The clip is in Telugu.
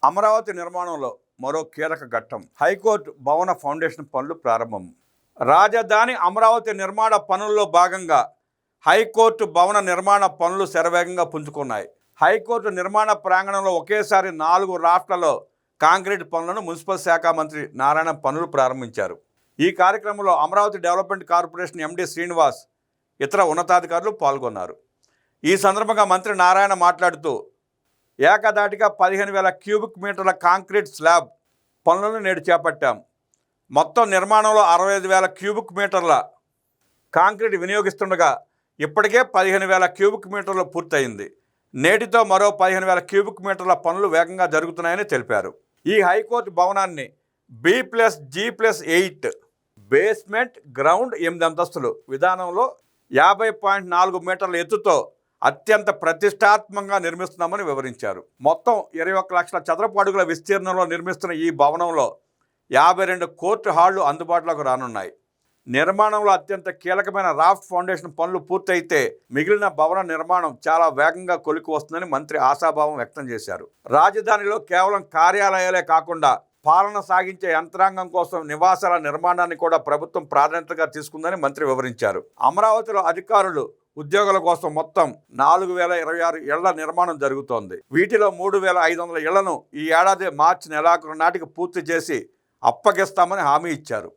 అమరావతి నిర్మాణంలో మరో కీలక ఘట్టం. హైకోర్టు భవన ఫౌండేషన్ పనులు ప్రారంభం. రాజధాని అమరావతి నిర్మాణ పనుల్లో భాగంగా హైకోర్టు భవన నిర్మాణ పనులు శరవేగంగా పుంజుకున్నాయి. హైకోర్టు నిర్మాణ ప్రాంగణంలో ఒకేసారి 4 రాష్ట్రాల్లో కాంక్రీట్ పనులను మున్సిపల్ శాఖ మంత్రి నారాయణ పనులు ప్రారంభించారు. ఈ కార్యక్రమంలో Amaravati development corporation MD Srinivas, ఇతర ఉన్నతాధికారులు పాల్గొన్నారు. ఈ సందర్భంగా మంత్రి నారాయణ మాట్లాడుతూ, ఏకదాటిగా 15,000 క్యూబిక్ మీటర్ల కాంక్రీట్ స్లాబ్ పనులను నేడు చేపట్టాం. మొత్తం నిర్మాణంలో 65,000 క్యూబిక్ మీటర్ల కాంక్రీట్ వినియోగిస్తుండగా ఇప్పటికే 15,000 క్యూబిక్ మీటర్లు పూర్తయింది. నేటితో మరో 15,000 క్యూబిక్ మీటర్ల పనులు వేగంగా జరుగుతున్నాయని తెలిపారు. ఈ హైకోర్టు భవనాన్ని B+G+8 బేస్మెంట్, గ్రౌండ్ 8 అంతస్తులు విధానంలో 50.4 మీటర్ల ఎత్తుతో అత్యంత ప్రతిష్టాత్మకంగా నిర్మిస్తున్నామని వివరించారు. మొత్తం 21 లక్షల చదరపు అడుగుల విస్తీర్ణంలో నిర్మిస్తున్న ఈ భవనంలో 52 కోర్టు హాళ్లు అందుబాటులోకి రానున్నాయి. నిర్మాణంలో అత్యంత కీలకమైన రాఫ్ట్ ఫౌండేషన్ పనులు పూర్తయితే మిగిలిన భవన నిర్మాణం చాలా వేగంగా కొలికి వస్తుందని మంత్రి ఆశాభావం వ్యక్తం చేశారు. రాజధానిలో కేవలం కార్యాలయాలే కాకుండా పాలన సాగించే యంత్రాంగం కోసం నివాసాల నిర్మాణాన్ని కూడా ప్రభుత్వం ప్రాధాన్యతగా తీసుకుందని మంత్రి వివరించారు. అమరావతిలో అధికారులు, ఉద్యోగుల కోసం మొత్తం 4,026 ఇళ్ల నిర్మాణం జరుగుతోంది. వీటిలో 3,500 ఇళ్లను ఈ ఏడాది మార్చి నెలాఖరు నాటికి పూర్తి చేసి అప్పగిస్తామని హామీ ఇచ్చారు.